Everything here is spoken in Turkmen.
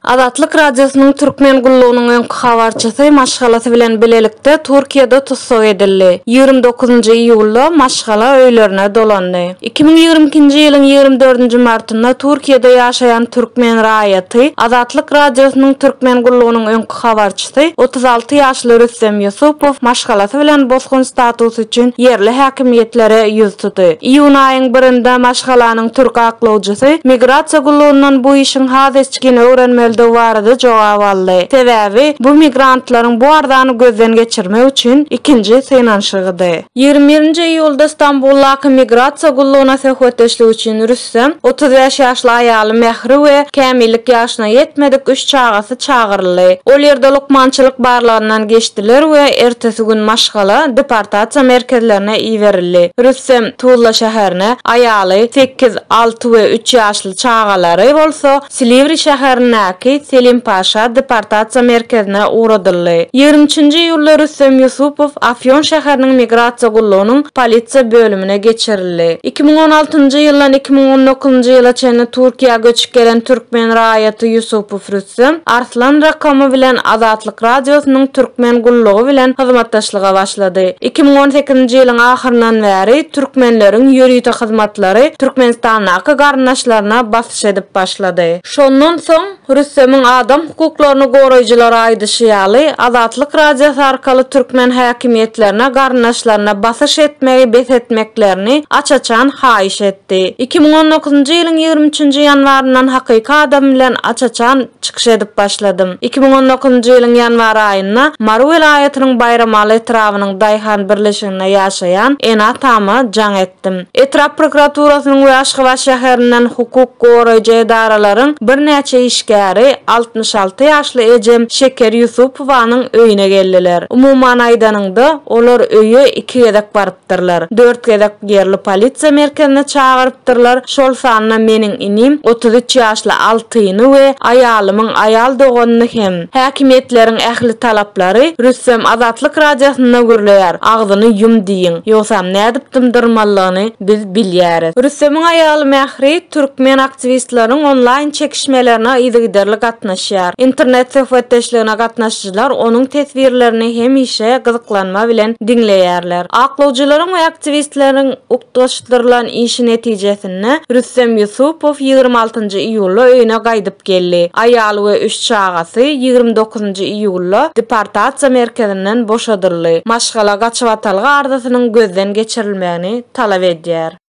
Azatlyk radiosynyň türkmen gullugynyň öňkü habarçysy maşgalasy bilen bilelikde Türkiýede tutsak edildi. 29 iýulda maşgala öýlerine dolandy. 2022-nji ýylyň 24 martynda Türkiýede ýaşaýan türkmen raýaty Azatlyk radiosynyň türkmen gullugynyň öňkü habarçysy 36 ýaşly Rüstem Yusupow maşgalasy bilen bosgun status üçin yerli häkimiýetlere ýüz tutdy. Iýun aýynyň birinde maşgalanyň türk aklawjysy migrasiýa gullugyndan bu işin hazırçykini öwrenmeli barada jogap aldy. Sebäbi bu migrantlaryň bu ardany gözden geçirmek üçin ikinji synanşygydy. 21-nji iýulda Istanbuldagi migrasiýa gullugyna söhbetleşmek üçin Rüstem 35 ýaşly aýaly Mehri we kämillik ýaşyna ýetmedik 3 çagasy çagyrly. Ol ýerde lukmançylyk barlaryndan geçdiler we ertesi gün maşgala deportasiýa merkezlerine iýerildi. Rüstem Tuzla şäherine aýaly 8, 6 we 3 ýaşly çagalary bolsa Silivri şäherine Selim Paşa deportasiýa merkezine uğradyldy. 23-nji iýulda Rüstem Yusupow Afyon şäheriniň migrasiýa gullugynyň polisiýa bölümine geçirildi. 2016-njy ýyldan 2019-njy ýyla çenli Türkiýe göçüp gelen türkmen raýaty Yusupow Rüstem Arslan rakamy bilen Azatlyk radiosynyň türkmen gullugy bilen hyzmatdaşlyga başlady. 2018-nji ýylyň ahyryndan bäri türkmenleriň ýöriýte hyzmatlary Türkmenistanyň garnaşlaryna basyş edip başlady. Şondan soň Rüstem'in adam hukuklaryny goraýjylar aýdyşy ýaly Azatlyk radiosu arkaly türkmen häkimiýetlerine garnaşlaryna basyş etmegi besetmeklerini açaçan haýyş etdi. 2019-njy ýylyň 23-nji ýanwaryndan hakyky adam bilen açaçan çykyş edip başladym. 2019-njy ýylyň ýanwar aýynda Maru vilayatynyň Bayramaly etrawynyň Daýhan birleşiginde ýaşaýan Enat Tama jaň etdim. Etrap prokuraturasynyň we Aşgabat şäherinden hukuk goraýjy edaralaryň bir näçe işgäri 66 ýaşly ejem Şeker Yusupowanyň öýüne geldiler. Umuman aýdanyňda olar öýe 2 gedek barypdyrlar. 4 gedek yerli polisiýa merkezine çagyrypdyrlar. Şol sanyna meniň inim 33 ýaşly altyny we aýalymyň aýal doganyny hem häkimiýetleriň ähli talaplary Rüstem Azatlyk radiosyna gürleýär. Agzyny yum diýin. Ýoksam nädipdim dyrmallagyny biz bilýäris. Rüstemiň aýaly Mehri türkmen aktivistleriň online çekişmelerine ýygyderlik gatnaşýar. İnternet söhbetdeşligine gatnaşjylar onuň tesbirlerini hemişe gyzyklanma bilen diňleýärler. Aklawjylaryň we aktivistleriň ukdaşdyrylan işi netijesinde Rüstem Yusupow 26-njy iýulda öýüne gaýdyp geldi. Aýaly we 3 çagasy 29-njy iýulda deportasiýa merkezinden boşadyldy. Maşgala gaçyp atalgy ardasynyň gözden geçirilmegini talap edýär.